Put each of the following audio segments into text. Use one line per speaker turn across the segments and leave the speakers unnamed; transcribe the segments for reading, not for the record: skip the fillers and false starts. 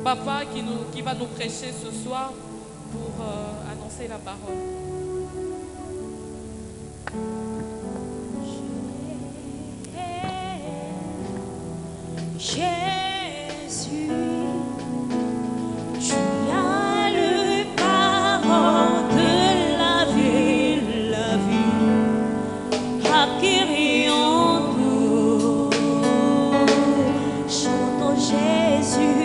Papa qui va nous prêcher ce soir pour annoncer la parole.
Jésus, tu as le parent de la vie, acquérions-nous. Chantons Jésus,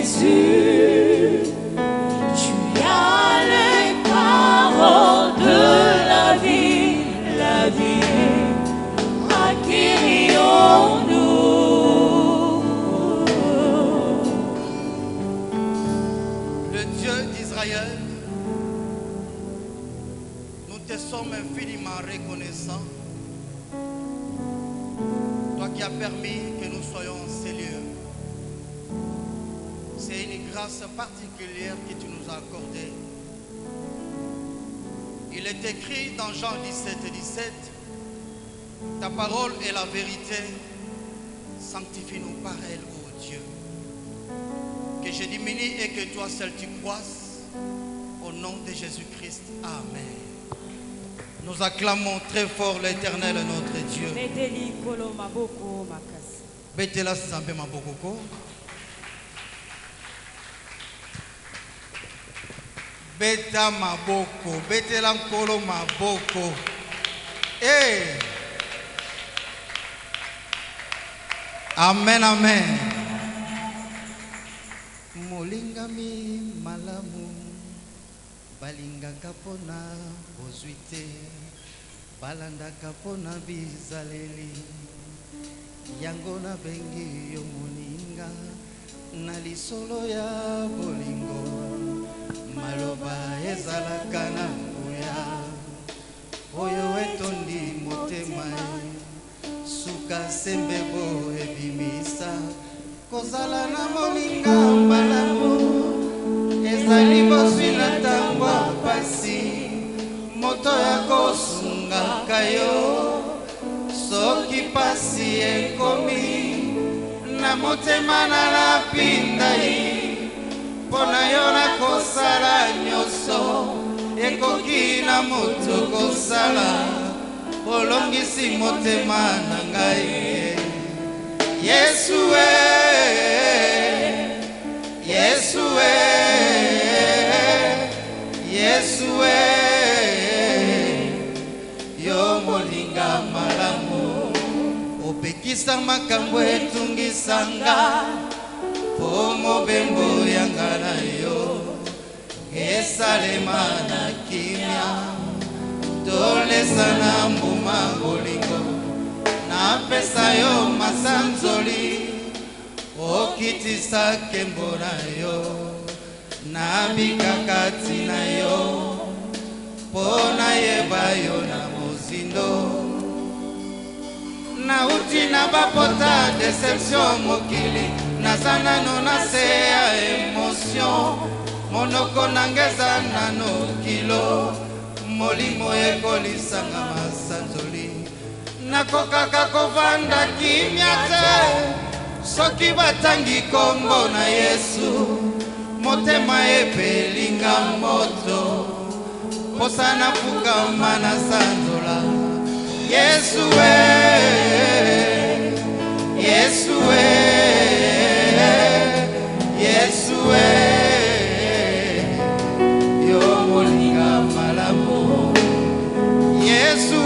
Jésus, tu as le parent de la vie, acquérions-nous.
Le Dieu d'Israël, nous te sommes infiniment reconnaissants. Toi qui as permis que nous soyons en ces lieux. C'est une grâce particulière que tu nous as accordée. Il est écrit dans Jean 17:17, ta parole est la vérité, sanctifie-nous par elle, ô Dieu. Que je diminue et que toi seul tu croisses, au nom de Jésus-Christ, amen. Nous acclamons très fort l'Éternel, notre Dieu. Betela Sambe Mabokoko. Beta Maboko, Betela Nkolo Maboko. Hey! Amen, amen. Molingami malamu, balinga kapona bozuite, balanda kapona bizaleli, yangona bengi yo moninga, nalisolo ya bolingo, maloba ezalaka na nguya, oyo etondi motema. Suka sembebo ebimisa kozala na moninga malamu ezali bozwi na ntango pasi moto ya kosungaka yo soki pasi ekomi na motema na lapindai mpona yo na kosala nyonso ekoki na moto kosala olongisi motema na ngai Yesu Yesu Yesu yo molinga malamu opekisa makambo etungisanga po mobembo yanga na yo esalema na kimia tolesa na mbuma bolingo na pesa yo masanzoli okitisa kembo na yo na bikakati na yo pona yeba yo na mozindo na uti na bapota deception mokili nazanano na se ya emotion monoko nangeza nano kilo molimo ekolisanga masanzoli nakokaka kovanda kimia te soki batangi kombo na Yesu motema epelinga moto posa nafukama na sanzola Yesu Yesu Yesu yo molinga malamu Yesu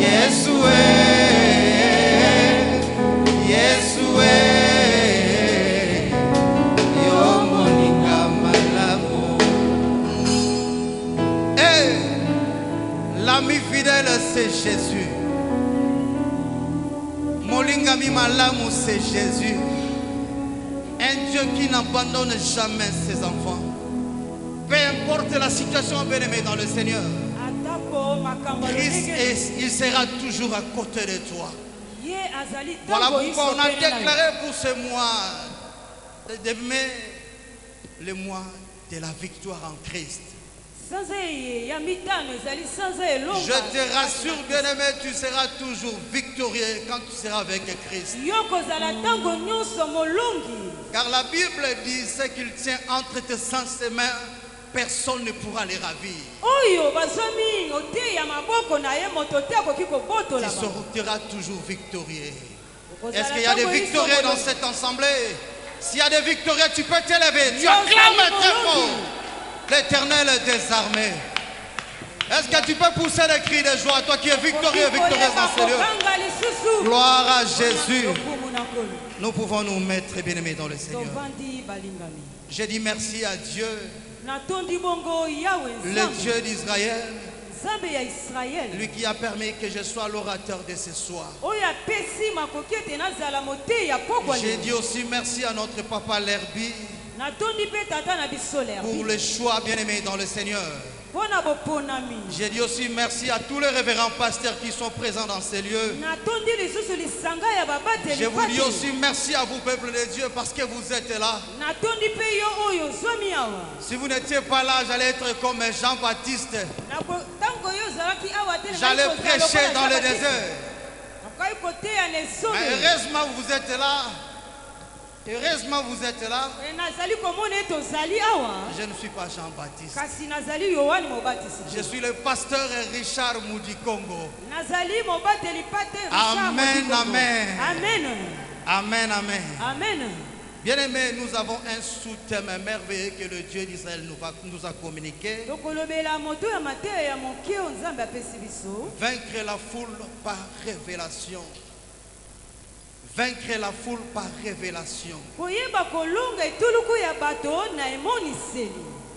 Yesu Yesu yo molinga malamu. Hey, l'ami fidèle c'est Jésus. Molinga mi malamu c'est Jésus. Un Dieu qui n'abandonne jamais ses enfants. Peu importe la situation, bien-aimé dans le Seigneur, Christ, il sera toujours à côté de toi. Voilà pourquoi on a déclaré pour ce mois de mai le mois de la victoire en Christ. Je te rassure, bien-aimé, tu seras toujours victorieux quand tu seras avec Christ. Car la Bible dit ce qu'il tient entre tes ses mains, personne ne pourra les ravir. Tu seras toujours victorieux. Est-ce qu'il y a des victorieux dans cette assemblée? S'il y a des victorieux, tu peux t'élever. Tu acclames très fort l'Éternel des armées. Est-ce que tu peux pousser des cris de joie, toi qui es victorieux, victorieuse dans ce lieu? Gloire à Jésus. Nous pouvons nous mettre bien-aimés dans le Seigneur. J'ai dit merci à Dieu, le Dieu d'Israël, lui qui a permis que je sois l'orateur de ce soir. J'ai dit aussi merci à notre papa Lerbi pour le choix bien-aimé dans le Seigneur. J'ai dit aussi merci à tous les révérends pasteurs qui sont présents dans ces lieux. Je vous dis aussi merci à vous, peuple de Dieu, parce que vous êtes là. Si vous n'étiez pas là, j'allais être comme Jean-Baptiste. J'allais prêcher dans le désert. Mais heureusement, vous êtes là. Heureusement, vous êtes là. Je ne suis pas Jean-Baptiste. Je suis le pasteur Richard Moudikongo. Amen, amen. Amen, amen.
Amen.
Bien-aimés, nous avons un sous-thème merveilleux que le Dieu d'Israël nous a communiqué. Vaincre la foule par révélation. Vaincre la foule par révélation.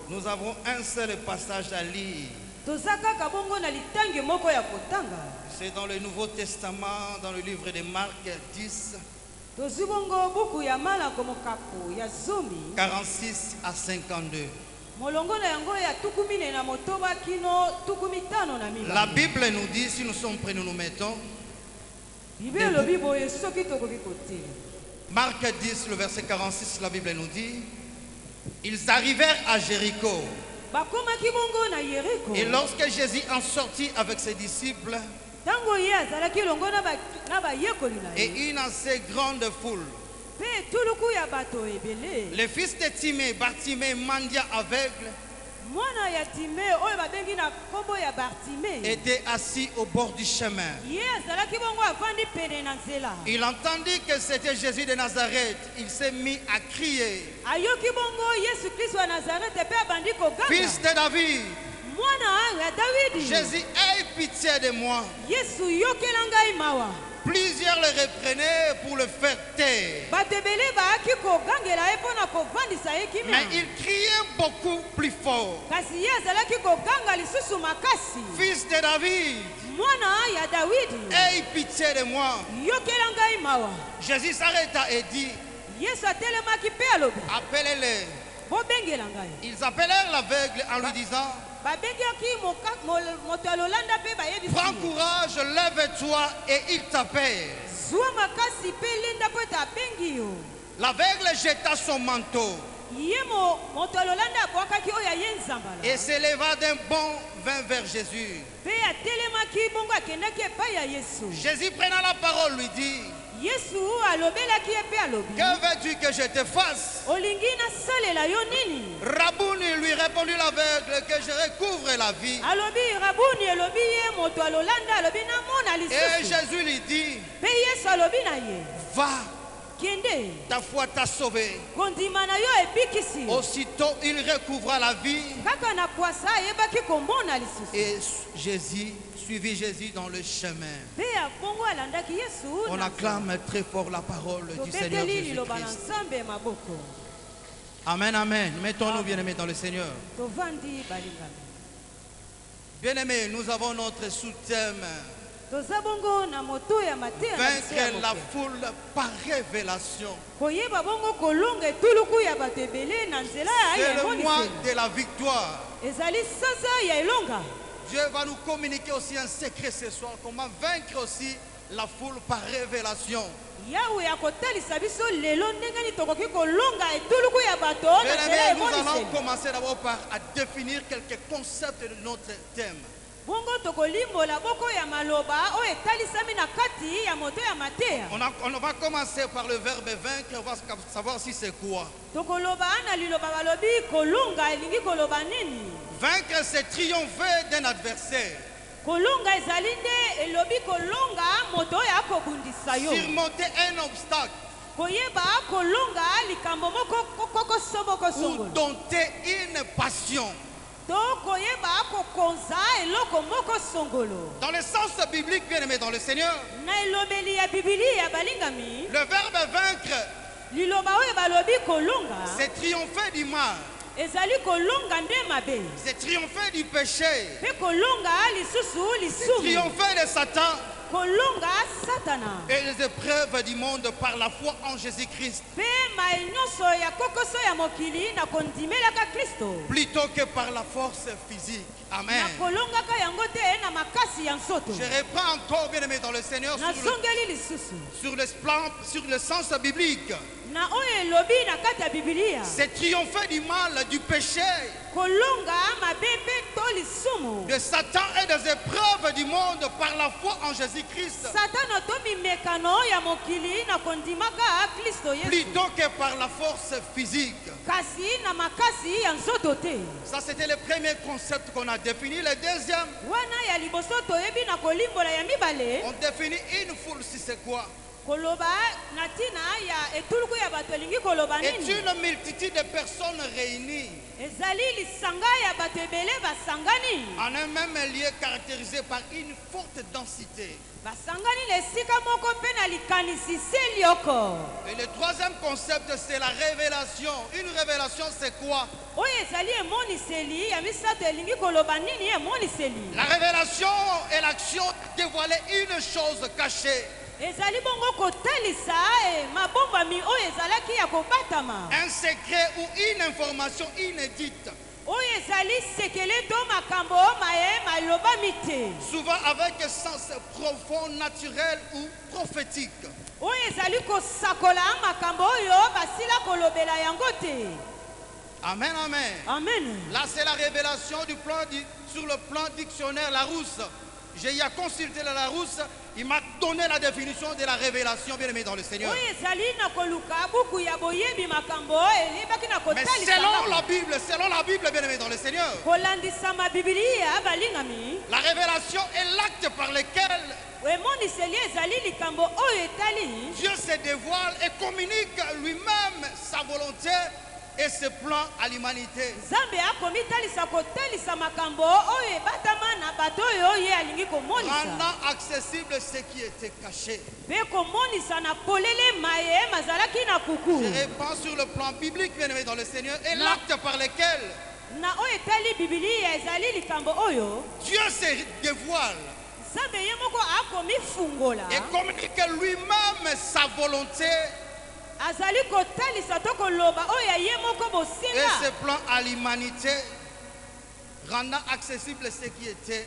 Nous avons un seul passage à lire. C'est dans le Nouveau Testament, dans le livre de Marc 10, 46 à 52. La Bible nous dit, si nous sommes prêts, nous nous mettons. Marc 10, le verset 46, la Bible nous dit, ils arrivèrent à Jéricho. Et lorsque Jésus en sortit avec ses disciples et une assez grande foule, le fils de Timée, Bartimée, mendiant aveugle, était assis au bord du chemin. Il entendit que c'était Jésus de Nazareth. Il s'est mis à crier, fils de David, Jésus, aie pitié de moi. Plusieurs le reprenaient pour le faire taire. Mais il criait beaucoup plus fort, fils de David, aie pitié de moi. Jésus s'arrêta et dit, appelez-les. Ils appelèrent l'aveugle en lui disant, prends courage, lève-toi et il t'appelle. L'aveugle jeta son manteau et s'éleva d'un bond vint vers Jésus. Jésus prenant la parole lui dit, que veux-tu que je te fasse? Rabouni lui répondit l'aveugle, que je recouvre la vie. Et Jésus lui dit, va, ta foi t'a sauvé. Aussitôt il recouvra la vie. Et Jésus suivit Jésus dans le chemin. On acclame très fort la parole du Seigneur Jésus-Christ. Amen, amen. Mettons-nous bien-aimés dans le Seigneur. Bien-aimés, nous avons notre sous-thème. Vaincre la foule par révélation. C'est le mois de la victoire. Dieu va nous communiquer aussi un secret ce soir. Comment vaincre aussi la foule par révélation.
Yawe akotalisa biso lelo ndenge ni tokoki kolonga etuluku ya bato na nzela
Bien-aimés, nous
emoniseli.
allons commencer d'abord par à définir quelques concepts de notre thème.
Bongo tokolimbola boko ya maloba oyo etalisami na kati ya moto ya mateya.
On va commencer par le verbe vaincre, on va savoir si c'est quoi.
Tokoloba na liloba balobi kolonga elingi koloba nini?
Vaincre, c'est triompher d'un adversaire.
Kolonga ezali nde elobi kolonga moto oyo akobundisa yo.
Surmonter un obstacle
Koyeba kolonga likambo moko kokosoboko
ou
songolo.
dompter une passion.
To koyeba kokonza eloko moko songolo.
Dans le sens biblique, bien aimé dans le Seigneur,
Na elobeli ya Biblia ya balingami,
le verbe vaincre,
liloba oyo balobi kolonga
c'est triompher du mal,
ezali kolonga nde mabe.
c'est triompher du péché,
Pe kolonga lisusu
c'est
lisumu.
triompher de Satan
Kolonga satana.
et les épreuves du monde par la foi en Jésus-Christ,
Pe mai nyonso ya kokoso ya mokili na kondimelaka Kristo.
plutôt que par la force physique. Amen.
Na kolongaka yango te na makasi ya nsoto.
Je reprends encore, bien aimé dans le Seigneur,
Na songeli lisusu.
sur le sens biblique.
Na oyo elobi na kati ya Biblia.
C'est triompher du mal, du péché,
Kolonga mabebe to lisumu.
de Satan et des épreuves du monde par la foi en Jésus-Christ,
Satana to mimekano ya mokili na kondimaka Kristo Yesu.
plutôt que par la force physique.
Kasi na makasi ya nzoto te.
Ça, c'était le premier concept qu'on a défini. Le deuxième,
Wana ya liboso toyebi na kolimbola ya mibale.
on définit une foule, si c'est quoi?
Koloba na tina ya etuluku ya bato elingi koloba
Est
nini?
une multitude de personnes réunies
Ezali lisanga ya bato ebele basangani.
en un même lieu caractérisé par une forte densité.
Basangani lesika moko mpe na likanisi se lioko.
Et le troisième concept, c'est la révélation. Une révélation, c'est quoi?
Oyo ezali emoniseli ya misato elingi koloba nini emoniseli?
La révélation est l'action de dévoiler une chose cachée,
Ezali bongo kotalisa mabombami oyo ezalaki ya kobatama.
un secret ou une information inédite,
Oyo ezali sekele to makambo maye malobami te.
souvent avec un sens profond, naturel ou prophétique.
Oyo ezali kosakola makambo oyo basila kolobela yango te.
Amen, amen.
Amen.
Là, c'est la révélation sur le plan dictionnaire Larousse. J'ai y a consulté le Larousse, il m'a donné la définition de la révélation, bien aimé dans le Seigneur.
Oyo ezali na koluka buku ya boyebi makambo elibaki na
Mais
kotalisa.
selon la Bible, bien aimé dans le Seigneur,
Kolandisama Biblia balingami.
la révélation est l'acte par lequel
Emoniseli ezali likambo oyo etali.
Dieu se dévoile et communique lui-même sa volonté et ses plans à l'humanité.
Nzambe akomitalisa kotalisa makambo oyo ebatama na bato oyo ye alingi komonisa.
Rendant accessible ce qui était caché.
Pe komonisa na polele maye mazalaki na kuku.
Je reprends sur le plan biblique, bien aimé dans le Seigneur, et
Non.
l'acte par lequel
Na oyo etali Biblia ezali likambo oyo.
Dieu se dévoile
Nzambe ye moko akomi fungola.
et communique lui-même sa volonté
Azali kotalisa to koloba oyo ye moko
et
bosenga.
ses plans à l'humanité, rendant accessible ce qui était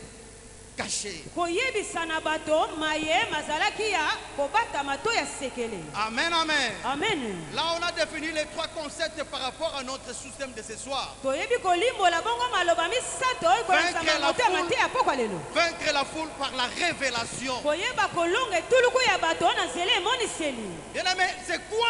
caché.
Koyebisa na bato maye mazalaki ya kobatama to ya sekele.
Amen, amen.
Amen.
Là, on a défini les trois concepts par rapport à notre système de ce soir.
Toyebi kolimbola bongo maloba misato oyo
Vaincre
kolasama
la
moto ya
foule.
mateya pokwa lelo.
Vaincre la foule par la révélation.
Koyeba kolonga etuluku ya bato na nzela emoniseli.
Bien aimé, c'est quoi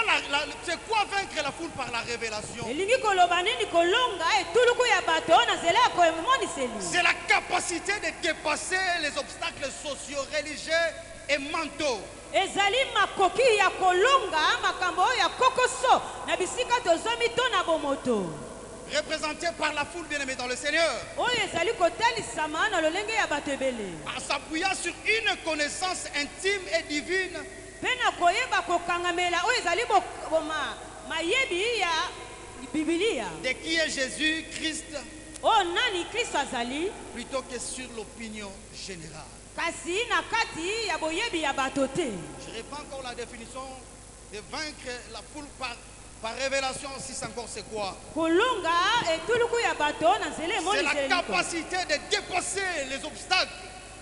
vaincre la foule par la révélation?
Elingi koloba nini kolonga etuluku ya bato na nzela ya koemoniseli.
C'est la capacité de dépasser les obstacles sociaux, religieux et mentaux.
Ezali makoki ya kolonga makambo oyo ya kokoso na bisika tozomi to na bomoto.
Représenté par la foule bien-aimée dans le Seigneur,
Oyo ezali kotalisama na lolenge ya bato ebele.
en s'appuyant sur une connaissance intime et divine
Pe na koyeba kokangamela oyo ezali mayebi ya Biblia.
de qui est Jésus-Christ,
Oh nani Kristo azali
plutôt que sur l'opinion générale.
kasi na kati ya boyebi ya bato te.
Je reprends encore la définition de vaincre la foule par révélation, si c'est encore c'est quoi?
Kolonga etuluku ya bato na nzela
C'est la
emoniseli.
capacité de dépasser les obstacles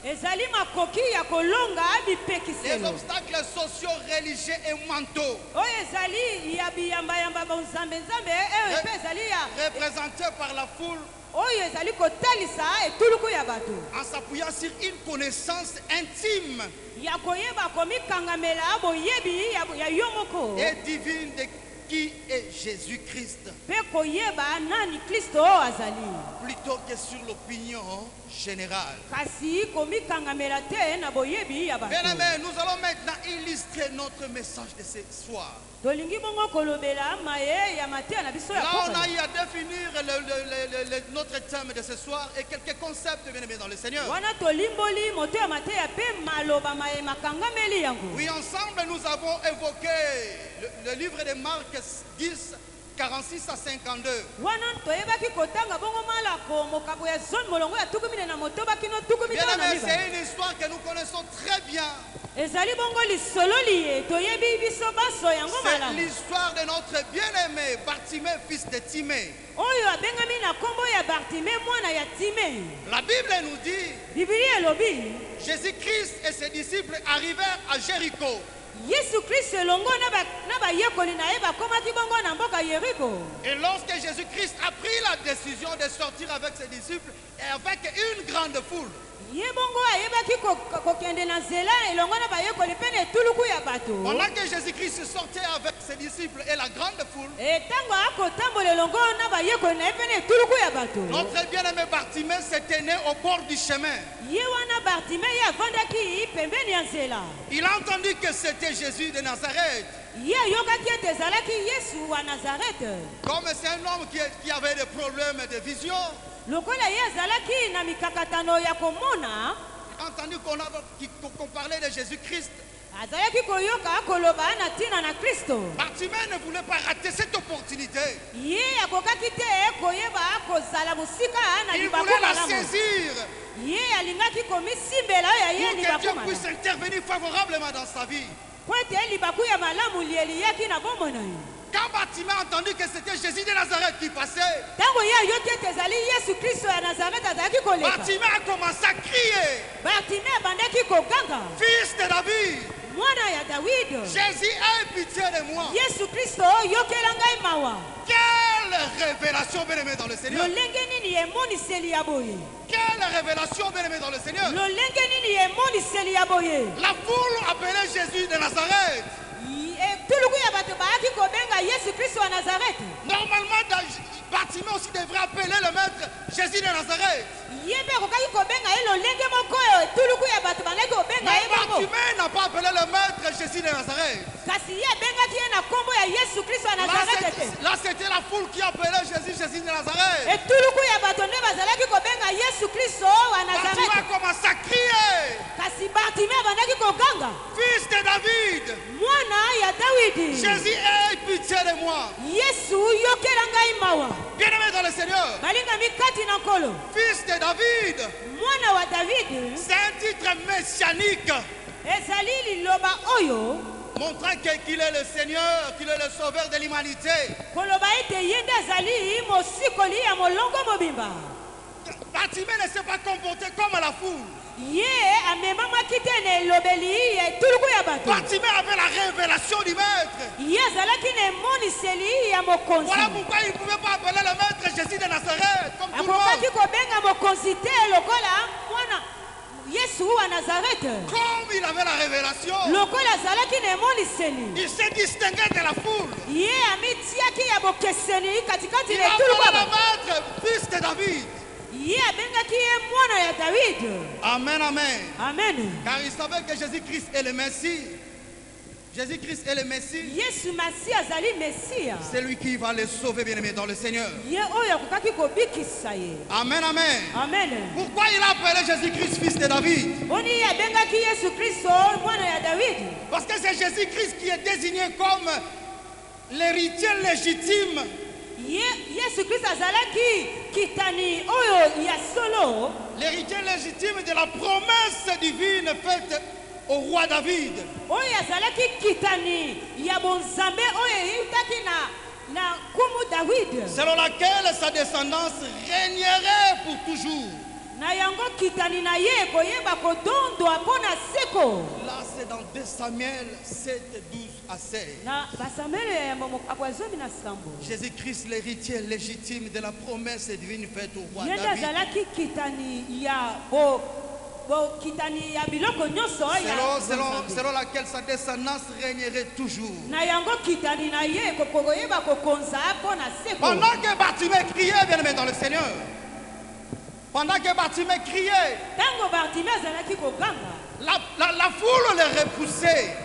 ezali makoki ya kolonga
Les
bipekiselo
obstacles sociaux, religieux et mentaux
oyo ezali ya biyamba-yamba bonzambe-nzambe eyo mpe ezali ya
représentés par la foule
oyo ezali kotalisa etuluku ya bato
en s'appuyant sur une connaissance intime
ya koyeba komikangamela boyebi ya yo moko
et divine de qui est Jésus-Christ,
mpe koyeba nani kristo oyo azali
plutôt que sur l'opinion générale.
kasi komikangamela te na boyebi ya bato
Bien-aimés, nous allons maintenant illustrer notre message de ce soir.
tolingi bongo kolobela maye ya mateya na biso ya
Là, on a
pokala
eu à définir notre thème de ce soir et quelques concepts, bien-aimés dans le Seigneur.
wana tolimboli moto ya mateya mpe maloba maye makangameli yango
Oui, ensemble, nous avons évoqué le livre de Marc 10, 46 à 52.
wana toyebaki kotanga bongo malako mokabo ya zone molongo ya tuku mine na motoba kino tuku mitano na
Bien-aimés,
mibale
c'est une histoire que nous connaissons très bien.
ezali bongo lisolo liye toyebi biso baso yango
C'est
malamu
l'histoire de notre bien-aimé Bartimée, fils de Timée.
oyo abengami na nkombo ya bartime mwana ya time
La Bible nous dit,
bibili elobi
Jésus-Christ et ses disciples arrivèrent à Jéricho.
yesu kristo elongo na bayekoli na ye bakomaki bongo na mboka yeriko
Et lorsque Jésus-Christ a pris la décision de sortir avec ses disciples et avec une grande foule,
ye bongo ayebaki kokende na nzela elongo na bayekoli mpe na etuluku ya bato
pendant que Jésus-Christ sortait avec ses disciples et la grande foule,
ntango akotambola elongo na bayekoli na ye mpe na etuluku ya bato
notre bien-aimé Bartimée s'était né au bord du chemin.
ye wana bartime ye avandaki pembeni ya nzela
Il a entendu que c'était Jésus de Nazareth.
ye ayokaki ete ezalaki yesu wa nazarete
Comme c'est un homme qui avait des problèmes de vision,
lokola ye azalaki na mikakatano ya komona
il a entendu qu'on parlait de Jésus-Christ.
azalaki koyoka koloba na ntina na kristo
Bartimée ne voulait pas rater cette opportunité.
ye akokaki te koyeba kozala mosika na
Il
libaku
voulait la
malamu
saisir
ye alingaki komisimbela oyo ya ye
pour que
libaku
Dieu
malamu
puisse intervenir favorablement dans sa vie.
po ete libaku ya malamu lieliyaki na bomoi na ye
Quand Bartimée a entendu que c'était Jésus de Nazareth qui passait,
ntango ye ayoki ete ezali yesu kristo ya nazarete azalaki koleka
Bartimée a commencé à crier,
bartime abandaki koganga
Fils de David,
mwana ya dawidi
Jésus, aie pitié de moi.
yesu kristo yokela ngai mawa
Quelle révélation, bien-aimé dans le Seigneur.
lolenge nini emoniseli ya boye
Quelle révélation, bien-aimé dans le Seigneur.
lolenge nini emoniseli ya boye
La foule appelait Jésus de Nazareth.
tuluku ya bato bayaki kobenga yesu kristo wa nazarete
Normalement, Bartimée aussi devrait appeler le maître Jésus de Nazareth.
ye mpe akokaki kobenga ye lolenge moko oyo tuluku ya bato bandaki kobenga
Mais
ye bongo
Bartimée n'a pas appelé le maître Jésus de Nazareth.
kasi ye abengaki ye na nkombo ya yesu kristo ya nazarete te
Là, c'était la foule qui appelait Jésus, Jésus de Nazareth.
etuluku ya bato nde bazalaki kobenga yesu kristo wa
Bartimée
nazarete
a commencé à crier,
kasi bartime abandaki koganga
Fils de David,
mwana ya dawidi
Jésus, aie pitié de moi.
yesu yokela ngai mawa
Bien-aimé dans le Seigneur,
balingami kati na nkolo
Fils de David,
mwana wa davidi
c'est un titre messianique
ezali liloba oyo
montrant qu'il est le Seigneur, qu'il est le sauveur de l'humanité.
koloba ete ye nde azali mosikoli ya molongo mobimba
Bartimée ne s'est pas comporté comme la foule.
ye amemamaki te na elobeli ya etuluku ya bato
Bartimée avait la révélation du maître.
ye azalaki na emoniseli ya mokonzi
Voilà pourquoi il ne pouvait pas appeler le maître Jésus de Nazareth comme tout le
akokaki
monde.
kobenga mokonzi te lokola mwana yesu wa nazarete
Comme il avait la révélation,
lokola azalaki na emoniseli
il s'est distingué de la foule.
ye amitiaki ya bokeseni katikati
Il
na
a
etuluku ya
appelé le
bato
maître Fils de David.
ye abengaki ye mwana ya dawidi
Amen, amen.
amen
Car il savait que Jésus-Christ est le Messie. Jésus-Christ est le Messie.
yesu masi azali mesiya
C'est lui qui va les sauver, bien-aimés dans le Seigneur.
ye oyo akokaki kobikisa ye
Amen, amen.
amen
Pourquoi il a appelé Jésus-Christ fils de David?
boni ye abengaki yesu kristo mwana ya dawidi
Parce que c'est Jésus-Christ qui est désigné comme l'héritier légitime
yesu kristo azalaki kitani oyo ya solo
l'héritier légitime de la promesse divine faite au roi David.
oyo azalaki kitani ya bonzambe oyo eyutaki na kumu dawidi
Selon laquelle sa descendance régnerait pour toujours.
Na yango kitani na ye koyeba kodondwa mpona seko.
Là, c'est dans 2 Samuel 7, 12 à 16.
Na basamuel ya mokabo zomi na sambo.
Jésus-Christ, l'héritier légitime de la promesse divine faite au roi
Yenda
David.
zalaki kitani ya bo kitani ya biloko nyonso ya.
Selon laquelle sa descendance régnerait toujours.
Na yango kitani na ye kokoyeba kokonza mpona seko.
Pendant que Bartimée criait, bien aimé dans le Seigneur. Pendant que Bartimée criait,
Tango Bartimée azalaki koganga.
la foule le repoussait.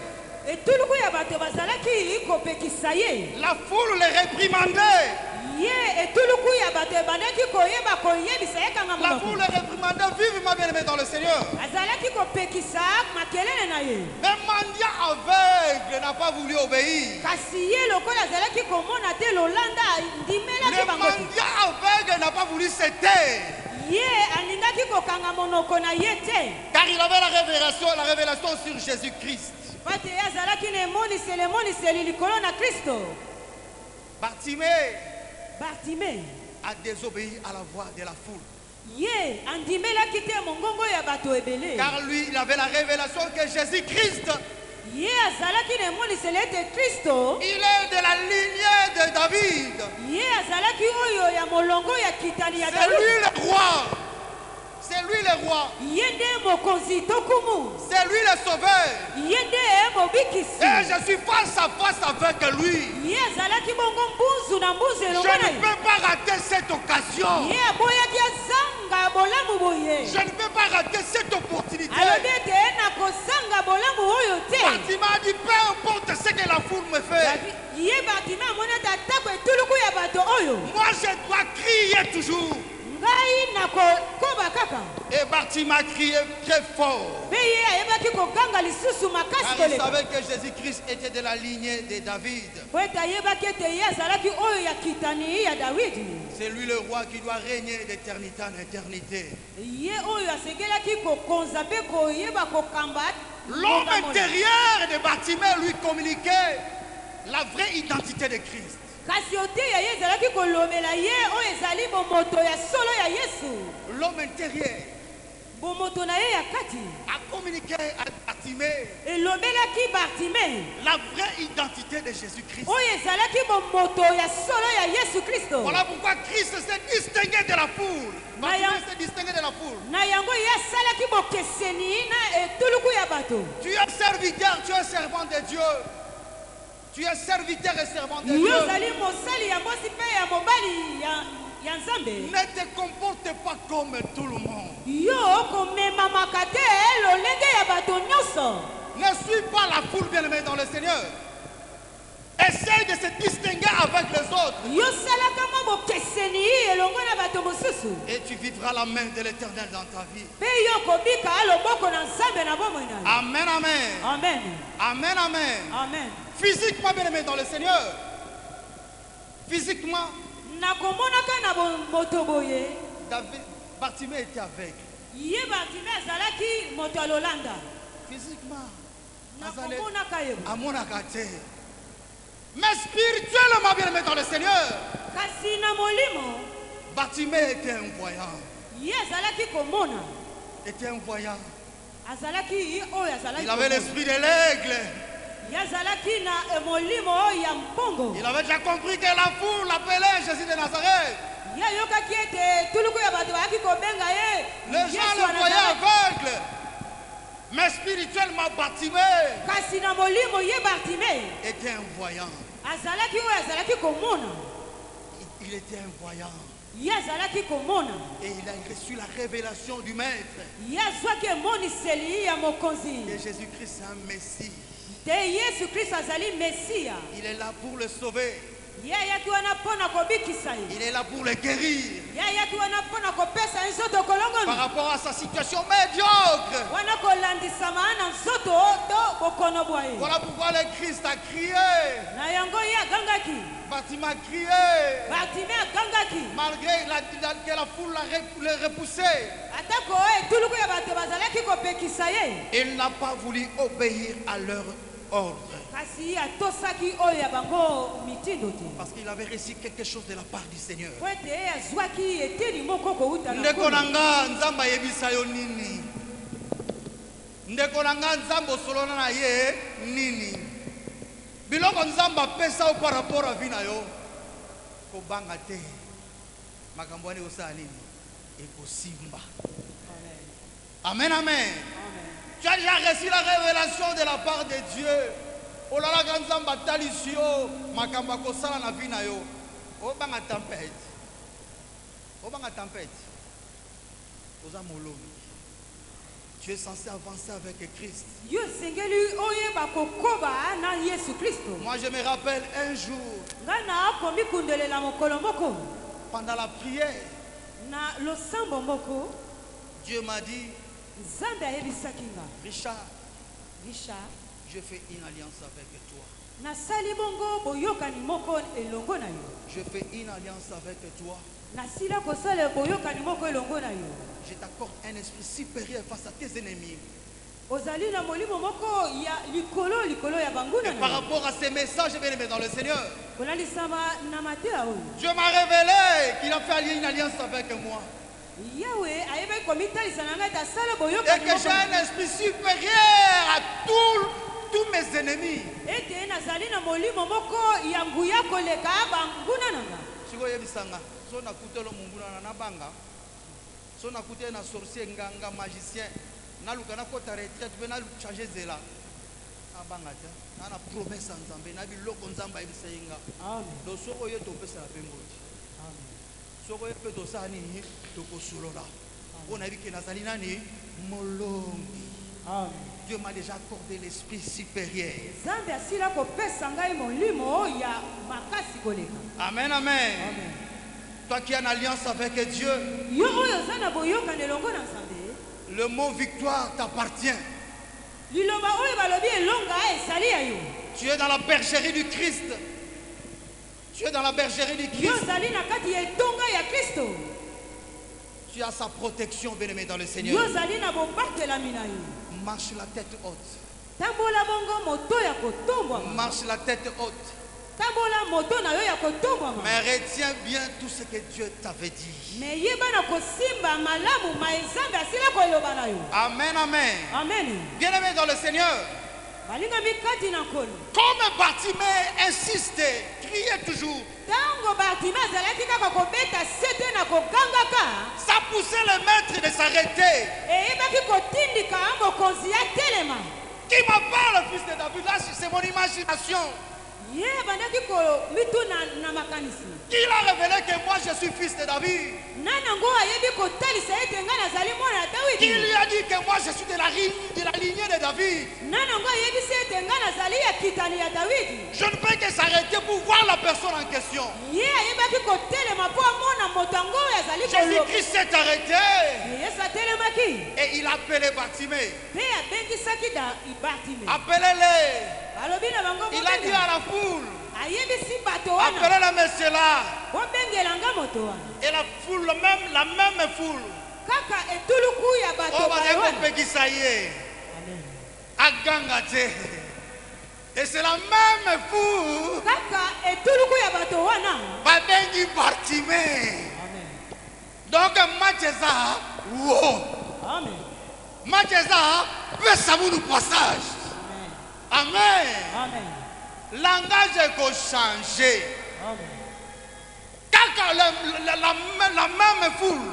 Etuluku ya bato bazalaki kopekisa ye.
La foule le réprimandait.
Ye etuluku ya bato ebandaki koyeba koyebisa ye kanga
La
monoko.
foule le réprimandait vivement, bien aimé dans le Seigneur.
Azalaki kopekisa makelele na ye.
Mais mendiant aveugle n'a pas voulu obéir.
Kasi ye lokola azalaki komona te lolanda ndimelaki
Le
bango.
mendiant aveugle n'a pas voulu se taire.
Ye alingaki kokanga monoko na ye te.
Car il avait la révélation sur Jésus-Christ.
Pate ye azalaki na emoniseli likolo na Kristo. Bartimée
A désobéi à la voix de la foule.
ye andimelaki te mongongo ya bato ebele.
Car lui, il avait la révélation que Jésus-Christ,
Ye azalaki na emoniseli ete Kristo.
il est de la lignée de David.
Ye azalaki oyo ya molongo ya kitani ya
C'est lui
David.
le roi. C'est lui le roi.
Ye nde mokonzi tokumu.
C'est lui le sauveur.
Ye nde mobikisi.
Et je suis face à face avec lui.
Ye azalaki bongo mbuzu na mbuzu
Je
elongo na
ne
ye.
peux pas rater cette occasion.
Ye aboyaki azanga bolamu boye.
Je ne peux pas rater cette opportunité.
Alobi ete na kozanga bolamu oyo te.
Fatima a dit, peu importe ce que la foule me fait.
Ye Bartimée amoni ete atako etuluku ya bato oyo.
Moi, je dois crier toujours.
Ngai na kokoba kaka.
Et Bartimée a crié très fort.
Pe ye ayebaki koganga lisusu makasi
Car il
koleka.
savait que Jésus-Christ était de la lignée de David.
Po ete ayebaki ete ye azalaki oyo ya kitani ya Dawidi.
C'est lui le roi qui doit régner d'éternité en éternité.
Ye oyo asegelaki kokonza mpe koyeba kokamba.
L'homme intérieur de Bartimée lui communiquait la vraie identité de Christ.
Kasi oteya ye ezalaki kolobela ye oyo ezali bomoto ya solo ya Yesu.
L'homme intérieur
Bomoto na ye ya kati.
a communiqué à Bartimée
Elobelaki Bartimée
la vraie identité de Jésus-Christ.
oyo ezalaki bomoto ya solo ya Yesu Kristo.
Voilà pourquoi Christ s'est distingué de la foule. Bartimée
Maya-
s'est distingué de la foule.
Na yango ye asalaki bokeseni na etuluku ya bato.
Tu es serviteur, tu es servant de Dieu. Tu es serviteur et servant de
Yo
Dieu.
ozali mosali ya mwasi mpe ya mobali ya Nzambe.
Ne te comporte pas comme tout le monde.
Yo komemamaka te lolenge ya bato nyonso.
Ne suis pas la foule bien-aimée dans le Seigneur. Essaye de se distinguer avec les autres.
Yo salaka mwa bokeseni elongo na bato mosusu.
Et tu vivras la main de l'Éternel dans ta vie.
Pe yo kobika loboko na Nzambe na bomoi na yo.
Amen, amen.
Amen.
Amen, amen.
Amen.
Physiquement bien-aimé dans le Seigneur. Physiquement,
Nakomonaka na moto boye.
Bartimée était aveugle.
Ye Bartimée azalaki moto ya lolanda.
Physiquement,
Nakomonaka ye.
amonaka te. Mais spirituellement bien-aimé dans le Seigneur,
Kasi na molimo
Bartimée était un voyant.
ye azalaki komona.
Était un voyant.
Azalaki oyo azalaki.
Il avait l'esprit de l'aigle.
Ye azalaki na molimo oyo ya mpongo.
Il avait déjà compris que la foule l'appelait Jésus de Nazareth.
Ye ayokaki ete tuluku ya bato bayaki kobenga ye.
Les gens
Yesu
le
wa
voyaient
Nazareth.
aveugle. Mais spirituellement, Bartimée
Kasi na molimo ye Bartimée
était un voyant.
azalaki oyo azalaki komona.
Il était un voyant.
Ye azalaki komona.
Et il a reçu la révélation du Maître.
Ye azwaki emoniseli ya mokonzi.
Que Jésus-Christ est un Messie.
Te Yesu Kristo azali Mesia.
Il est là pour le sauver.
Ye ayaki wana mpona kobikisa ye.
Il est là pour le guérir.
Ye ayaki wana mpona kopesa ye nzoto
Par
kolongoni.
rapport à sa situation médiocre.
Wana kolandisama na nzoto to bokono bwa ye.
Voilà pourquoi le Christ a crié.
Na yango ye agangaki.
Bartimée a crié.
Bartimée agangaki.
Malgré que la foule le repoussait.
Atako etuluku ya bato bazalaki kopekisa ye.
Il n'a pas voulu obéir à leur ordre.
kasi atosaki oyo ya bango mitindo te.
Parce qu'il avait reçu quelque chose de la part du Seigneur.
Po ete azwaki eteni moko kouta na
Ndeko
nkolo.
nanga nzamba yebisa yo nini? Ndeko nanga nzamba solona na ye nini? Biloko nzamba pesa par rapport à vie na yo. Ko banga te. Makambo ani osala nini? Ekosimba. Amen, amen. Tu as déjà reçu la révélation de la part de Dieu. Oh là là, quand nzamba talisio, makambo kosala na vie na yo. O banga tempête. O banga tempête. Oza molongi. Tu es censé avancer avec Christ.
Yo sengeli oyeba kokoba na Yesu Kristo.
Moi je me rappelle un jour,
Ngana akomi kundelela mokolo moko
pendant la prière,
na losambo moko
Dieu m'a dit,
Nzambe ayebisaki nga,
Richard,
Richard,
je fais une alliance avec toi.
nasali bongo boyokani moko elongo na yo.
Je fais une alliance avec toi.
Nasila kosala boyokani moko elongo na yo.
Je t'accorde un esprit supérieur face à tes ennemis.
Ozali na molimo moko ya likolo ya banguna
Et
na
par
yo.
rapport à ces messages, je vais les mettre dans le Seigneur.
Kolalisama na mateya oyo.
Dieu m'a révélé qu'il a fait une alliance avec moi.
Yahweh ayebaki komitalisa na ngai tasala
Et
boyokani
que j'ai un esprit supérieur à tous mes ennemis.
ete nazali na molimo moko ya nguya koleka banguna na nga.
Siko yebisanga, so na kutelo munguna na banga. So na kutelo na sorcier nganga magicien. Na lukana kota retraite be na changer zela. Na banga ta. Na promesse nzambe na biloko nzamba yebisenga.
Amen.
Do soko yo to pesa la pemboti.
Amen.
Soko yo pe to sani to kosolola. On a vu que nazali nani molongi.
Amen.
Dieu m'a déjà accordé l'esprit supérieur.
Nzambe asila kopesa ngai molimo ya makasi koleka.
Amen, amen.
Amen.
Toi qui as une alliance avec Dieu,
Yo oyo oza na boyokani elongo na Nzambe.
le mot victoire t'appartient.
Liloba oyo balobi elonga esali ya yo.
Tu es dans la bergerie du Christ. Tu es dans la bergerie du
Yo
Christ.
ozali na kati ya etonga ya Kristo.
Tu as sa protection, bien-aimé, dans le
Yo
Seigneur.
ozali na bobatelami na yo.
Marche la tête haute.
Tambola bongo moto ya kotombwama.
Marche la tête haute.
Tambola moto na yo ya kotombwama.
Mais retiens bien tout ce que Dieu t'avait dit.
Me yeba na kosimba malamu ma Nzambe asila koloba na yo.
Amen, amen.
Amen.
Bien-aimé dans le Seigneur,
Balingami kati na nkolo.
comme Bartimée insiste, criait toujours,
Tango Bartime azalaki kaka kobeta sete na kogangaka.
ça poussait le maître de s'arrêter.
Eyebaki kotindika mokonzi ya telema.
Qui m'a parlé, fils de David? Là, c'est mon imagination.
Ye bandaki komituna na makanisi.
Qui l'a révélé que moi je suis fils de David?
Nanango ayebi kotalisa ete nga nazali mwana ya
Qui
Dawidi.
lui a dit que moi je suis de la lignée de David?
Nanango ayebisi ete nga nazali ya kitani ya Dawidi.
Je ne peux que s'arrêter pour voir la personne en question.
Ye ayebaki kotelema po amona moto yango oyo azali koloba.
Jésus-Christ s'est arrêté
Yesu atelemaki.
et il a appelé Bartimée.
Mpe abengisaki Bartime.
Appelez-les.
Balobi na bango
Il a dit à la foule,
ayebisi bato wana.
appelez le monsieur là.
Bobengela nga moto wana.
Et la foule, la même foule.
Kaka etuluku ya bato
Oh,
bayo wana.
ça y est.
Amen.
Agangate. Et c'est la même foule.
Kaka etuluku ya bato wana.
Babengi Bartimée.
Amen.
Donc, Mathieza, wow.
Amen.
Mathieza, pesa nous passage.
Amen.
Amen.
Amen.
Langage est changé.
Amen.
Kaka la même foule.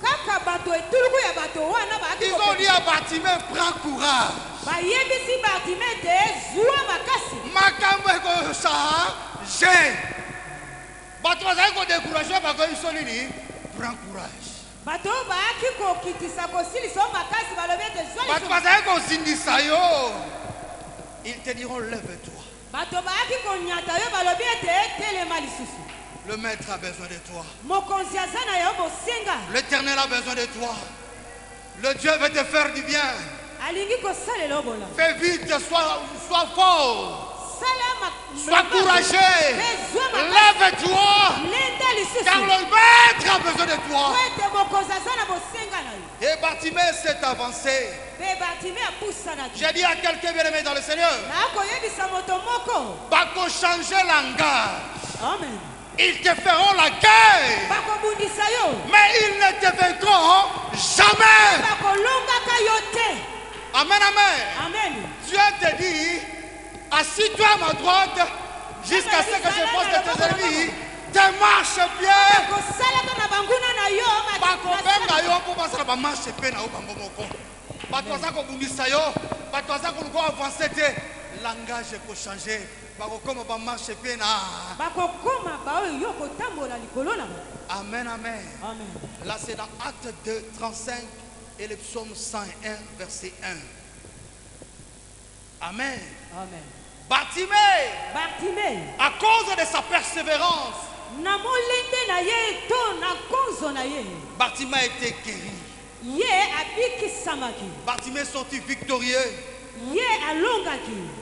Kaka bato etuluku ya bato wana ba
Ils ont dit à Bartimée, prends courage.
bayebisi Bartime te zuwa makasi.
Makambo est changé. Bato bazali ko décourager bako isolini, prends courage.
Bato bayaki kokitisa kosilisa o makasi balobi ete zwa
Bato
lisusu.
bazali ko zindisa yo. Ils te diront, lève-toi.
Bato bayaki konyata yo balobi ete telema lisusu.
Le maître a besoin de toi.
Mokonzi aza na yo bosenga.
L'Éternel a besoin de toi. Le Dieu veut te faire du bien.
Alingi kosalela obola.
Fais vite, sois fort. Sois courageux. Lève-toi. Car le maître a besoin de toi. Et Bartimée s'est avancé. J'ai dit à quelqu'un bien-aimé dans le Seigneur, Bako changer langage.
Amen.
Ils te feront la guerre, mais ils ne te vaincront jamais. Amen, amen.
Amen.
Dieu te dit, assis-toi à ma droite jusqu'à ce que je pose de tes ennemis. Démarche bien. Langage est changé. Amen, amen. Là c'est dans Acte 2, 35 et le psaume 101, verset 1. Amen.
Amen.
Bartimée, à cause de sa persévérance, Bartimée a été guéri. Bartimée est sorti victorieux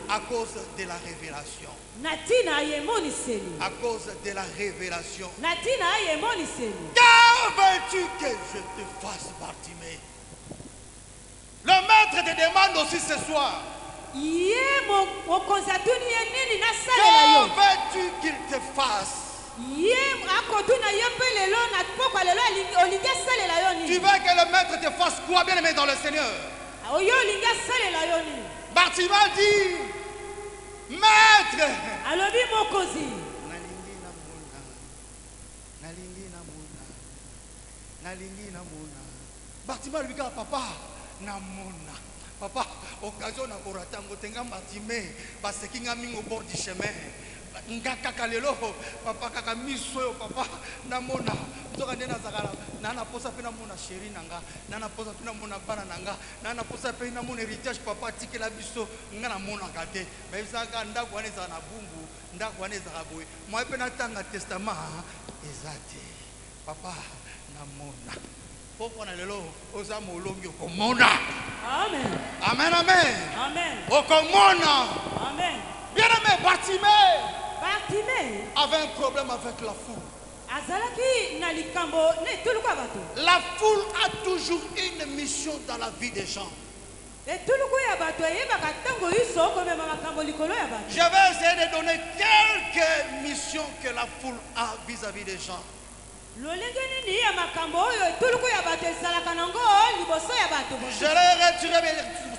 à cause de la révélation. À cause de la révélation. Car veux-tu que je te fasse, Bartimée? Le maître te demande aussi ce soir. Que veux-tu qu'il te fasse? Tu veux que le maître te fasse quoi, bien aimé dans le Seigneur? Bartimée dit, maître, Bartimée lui dit, papa, namona. Papa, occasion na koratango tenga Bartimée, parce qu'il y a mis au bord du chemin. Papa kaka miso papa namona nzoka ndena zakala nana posa pe namona chéri nanga nana posa pe namona bana nanga nana posa pe namona héritage papa tikela biso nga namona kate ba isaka ndako wana za na bumbu ndako wana za boye moi pe na tanga testament ezate papa namona poko na lelo oza molongi okomona. Amen. Amen, amen. Amen. Okomona. Amen. Bien aimé Bartimée avait un problème avec la foule. La foule a toujours une mission dans la vie des gens. Je vais essayer de donner quelques missions que la foule a vis-à-vis des gens. Je les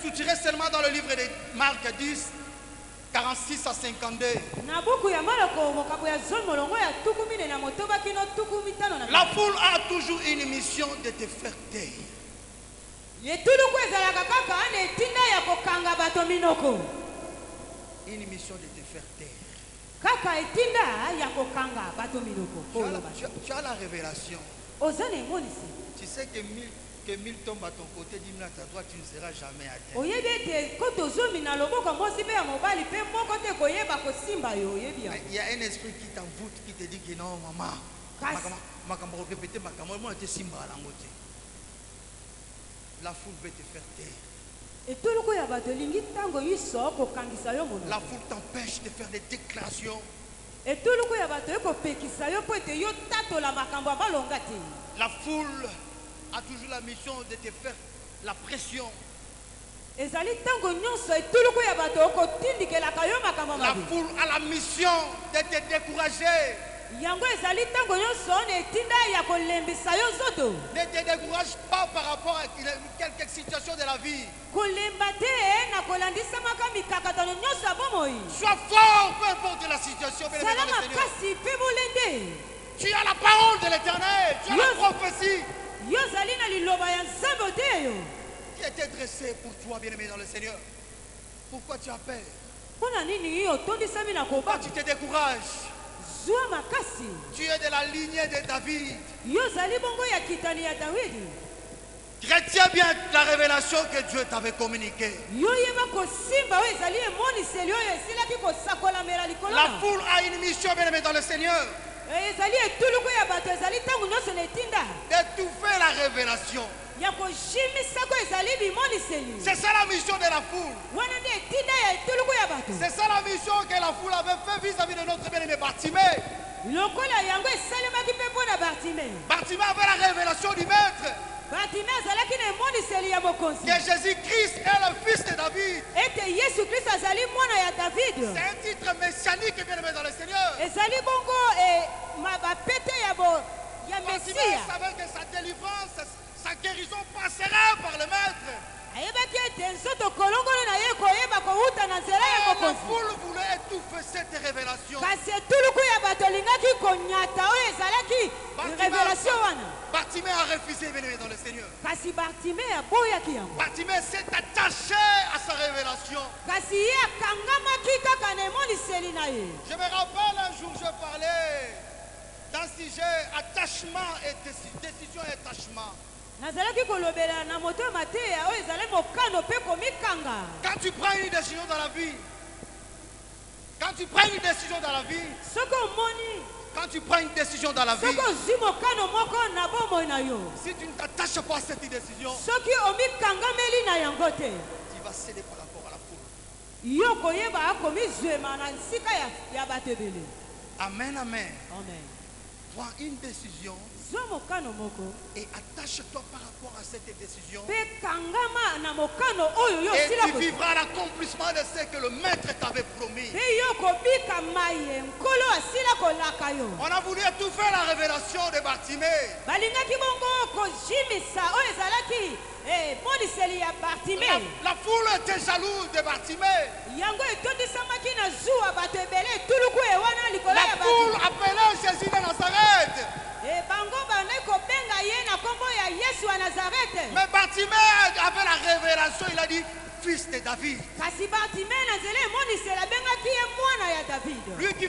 retirer seulement dans le livre de Marc 10. 46 à 52. La foule a toujours une mission de te faire taire. Une mission de te faire taire. Tu as la révélation. Tu sais que 1000 tombent à ton côté, 10 000 à ta droite, tu ne seras jamais atteint. Il y a un esprit qui t'envoûte, qui te dit que non, maman. La foule veut te faire taire. La foule t'empêche de faire des déclarations. La foule a toujours la mission de te faire la pression. La foule a la mission de te décourager. Ne te décourage pas par rapport à quelques situations de la vie. Sois fort, peu importe la situation. Tu as la parole de l'Éternel, tu as la prophétie qui était dressée pour toi, bien-aimé dans le Seigneur. Pourquoi tu as peur? Pourquoi tu te décourages? Tu es de la lignée de David. Retiens bien la révélation que Dieu t'avait communiquée. La foule a une mission, bien-aimé dans le Seigneur. D'étouffer la révélation. C'est ça la mission de la foule.
bato.
C'est ça la mission que la foule avait fait vis-à-vis de notre bien-aimé Bartimée.
Lokola yango esalemaki mpe mpo na Bartimée.
Bartimée avait la révélation du Maître
Bartimée azalaki na emoniseli ya mokonzi.
que Jésus-Christ est le fils de David.
Ete Yesu Kristo azali mwana ya David.
C'est un titre messianique bien-aimé dans le Seigneur.
Ezali bongo bapete ya
Bartimée
Mesia.
savait que sa délivrance, sa guérison passerait par le Maître.
Ayebaki ete nzoto kolongolo na ye koyeba kowuta na nzela ya
La
mokonzi.
foule voulait étouffer cette révélation.
Kasi etuluku ya bato elingaki konyata oyo ezalaki revelation wana.
Bartimée a refusé bien-aimé dans le Seigneur.
Kasi Bartimée aboyaki yango.
Bartimée s'est attaché à sa révélation.
Kasi ye akangamaki kaka na emoniseli na ye.
Je me rappelle un jour, je parlais d'un sujet attachement et décision et attachement.
Nazalaki kolobela na moto ya mateya oyo ezali mokano mpe komikanga.
Quand tu prends une décision dans la vie, quand tu prends une décision dans la vie,
Soki omoni,
quand tu prends une décision dans la vie,
soki ozwi mokano moko na bomoi na yo,
si tu ne t'attaches pas à cette décision,
soki omikangameli na yango te,
tu vas céder par rapport à la foule.
yo koyeba akomizwema na nsika ya bato ebele.
Amen, amen.
Amen.
Prends une décision
Zwa mokano moko
et attache-toi par rapport à cette décision.
mpe kangama na mokano oyo yo
Et
osila
tu vivras l'accomplissement de ce que le Maître t'avait promis.
mpe yo kobika maye nkolo asila kolaka yo.
On a voulu étouffer la révélation de Bartimée.
balingaki bongo kozimisa oyo ezalaki moniseli ya Bartimée.
La foule était jalouse de Bartimée.
yango etondisamaki na zuwa bato ebele etuluku ewana likolo
La
ya
foule
bato.
appelait Jésus de Nazareth.
bango bandaki kobenga ye na kombo ya Yesu wa Nazarete.
Mais Bartimée avait la révélation, il a dit fils de David.
kasi Bartimée na nzela emoniseli abengaki ye mwana ya David.
Lui qui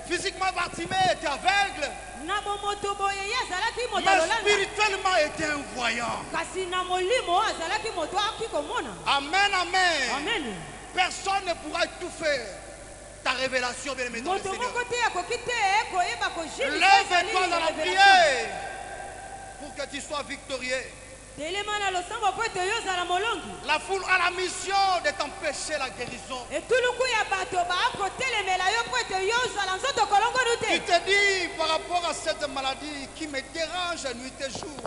physiquement Bartimée était aveugle,
na bomoto boye ye azalaki moto
mais
alolanda.
spirituellement était un voyant.
kasi na molimo azalaki moto aki komona.
Amen, amen.
Amen.
Personne ne pourra étouffer ta révélation, bien-aimé dans le
moto
Seigneur.
moko te akoki te koyeba kojimisa
Lève-toi dans la
ezali
prière pour que tu sois victorieux.
telema na losambo po ete yo ozala molongi.
La foule a la mission de t'empêcher la guérison.
etuluku ya bato bakotelemela yo po ete yo ozala nzoto kolongolu
Tu
te.
te dis par rapport à cette maladie qui me dérange nuit et jour.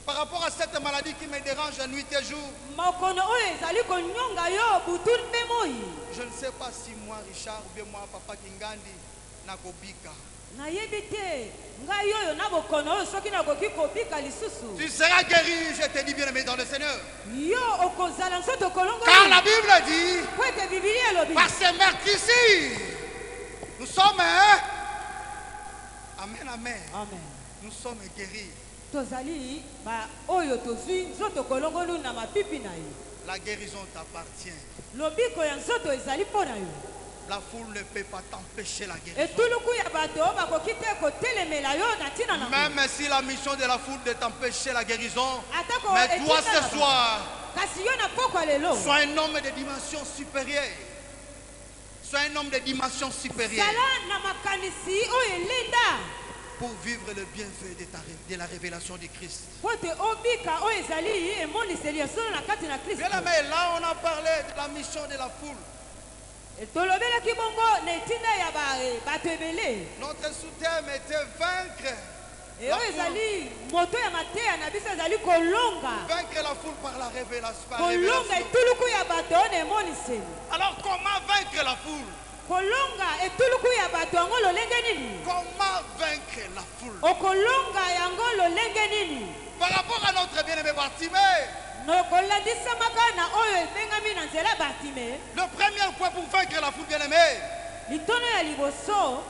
Par rapport à cette maladie qui me dérange nuit et jour.
mokono oyo ezali konyonga yo butu mpe moi.
Je ne sais pas si moi, Richard, ou bien moi, Papa Kingandi, Nakobika.
nayebi te ngai oyo na bokono oyo soki nakoki kobika lisusu.
Tu seras guéri, je te dis bien-aimé dans le Seigneur.
yo okozala nzoto
Car
kolongolu.
la Bible dit,
po ete bibili elobi.
par ces meurtres ici, nous sommes, hein? Amen, amen.
amen.
Nous sommes guéris.
tozali oyo tozwi nzoto kolongolu na mapipi na yo.
La guérison t'appartient.
lobiko ya nzoto ezali mpo na yo.
La foule ne peut pas t'empêcher la guérison.
etuluku ya bato bakoki te kotelemela yo na ntina na
Même si la mission de la foule de t'empêcher la guérison,
atako
mais toi
etika na
ce soir,
kasi yo na pokwa lelo
sois un homme de dimension supérieure. Sois un homme de dimension supérieure
zala na makanisi oyo elenda
pour vivre le bienfait de la révélation du Christ.
po ete obika oyo ezali emoniseli ya solo na kati na kristo.
Bien aimé, là on a parlé de la mission de la foule.
tolobelaki bongo na etinda ya bato ebele
Notre sous-thème était vaincre la
oyo
foule.
ezali moto ya mateya na biso ezali kolonga
Vaincre la foule par la révélation.
kolonga etuluku ya bato oyo na emoniseli.
Alors comment vaincre la foule?
kolonga etuluku ya bato yango lolenge nini.
Comment vaincre la foule?
okolonga yango lolenge nini.
Par rapport à notre bien-aimé Bartimée,
nokolandisamaka na oyo ebengami na nzela Bartimée.
le premier point pour vaincre la foule bien-aimée,
litono ya liboso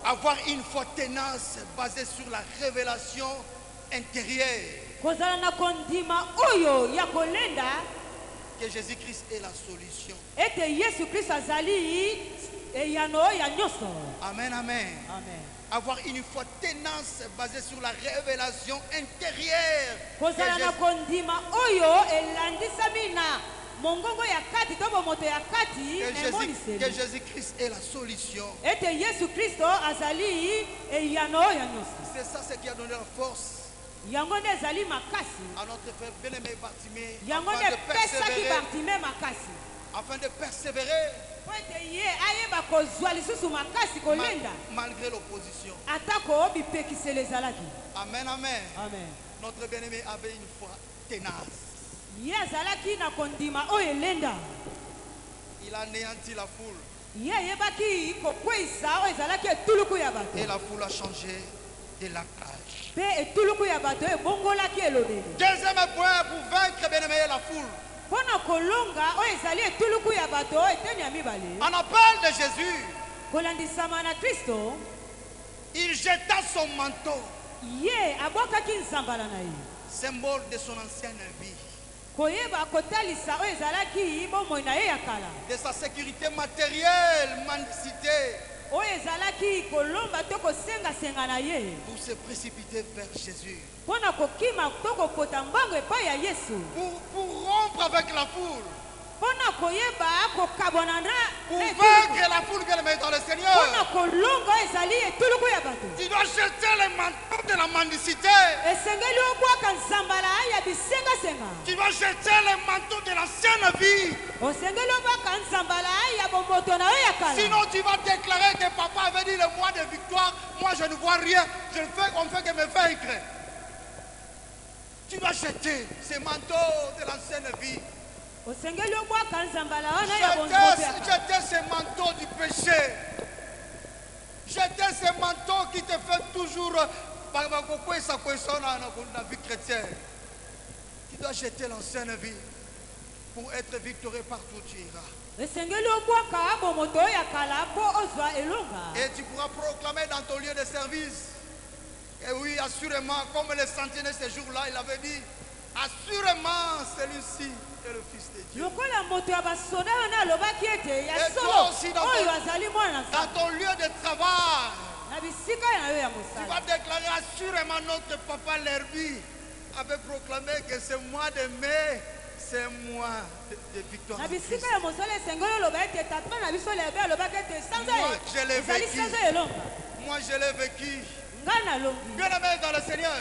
avoir une foi tenace basée sur la révélation intérieure
kozala na kondima oyo ya kolenda
que Jésus-Christ est la solution.
ete Yesu Kristo azali eyano ya nyonso.
Amen, amen.
Amen.
Avoir une foi tenace basée sur la révélation intérieure
kozala na kondima oyo elandisami na mongongo ya kati to bomoto ya kati
que
emoniseli
Jésus-Christ est la solution.
ete Yesu Kristo azali eyano ya nyonso.
C'est ça ce qui a donné la force
yango nde ezali makasi.
à notre frère bien-aimé Bartimée
yango nde epesaki Bartimée makasi
afin de persévérer
po ete ye ayeba kozwa lisusu makasi kolenda
malgré l'opposition.
atako bipekiselo ezalaki.
Amen, amen.
Amen.
Notre bien-aimé avait une foi tenace.
Ye azalaki na kondima oyo elenda.
Il a anéanti la foule.
Ye ayebaki kokweyisa oyo ezalaki etuluku ya bato.
Et la foule a changé de langage.
Mpe etuluku ya bato ebongolaki elobeli.
Deuxième point pour vaincre, bien-aimé, la foule.
Mpona kolonga oyo ezali etuluku ya bato eteni ya mibale.
En appel de Jésus,
Kolandisama na Kristo,
il jeta son manteau,
ye abwakaki nzambala na ye.
symbole de son ancienne vie,
Koyeba kotalisa oyo ezalaki bomoi na ye ya kala.
de sa sécurité matérielle, mendicité,
Oyo ezalaki kolomba to kosenga-senga na ye.
pour se précipiter vers Jésus.
Mpona kokima to kokota mbango epai ya Yesu.
Pour rompre avec la foule,
Mpona koyeba kokabwana na
pour
etuluku.
vaincre la foule, bien-aimé dans le
Mpona
Seigneur.
kolonga oyo ezali etuluku ya bato.
Tu dois jeter les manteaux de la mendicité.
Esengeli obwaka nzambala ya bisenga-senga.
Tu dois jeter les manteaux de l'ancienne vie.
Osengeli obwaka nzambala ya bomoto na yo ya kala.
Sinon, tu vas déclarer que papa avait dit le mois de victoire. Moi, je ne vois rien. On ne fait que me vaincre. Tu dois jeter ces manteaux de l'ancienne vie.
Osengeli obwaka nzambala wana ya bomoto ya kala.
Jeter ces manteaux du péché. Jeter ces manteaux qui te font toujours la vie chrétienne. Tu dois jeter l'ancienne vie pour être victorieux partout où tu iras.
Esengeli obwaka bomoto ya kala po ozwa elonga.
Et tu pourras proclamer dans ton lieu de service. Et oui, assurément, comme le sentinelle ce jour-là, il avait dit, assurément, celui-ci est le Fils de Dieu.
Lokola moto ya basoda wana alobaki ete ya
Et toi
solo
aussi,
oyo azali mwana
dans
nzambe.
ton lieu de travail,
Na bisika na yo ya
tu vas
mosala.
déclarer assurément notre papa Lerbi avait proclamé que ce mois de mai, c'est un mois de victoire.
Na
en Christ.
bisika ya mosala esengeli oloba ete tata na biso lebe alobaki ete sanza
Moi, je l'ai
ezali
vécu.
sanza elonga.
Moi, je l'ai vécu.
Ngai nalongi.
Bien aimé dans le Seigneur,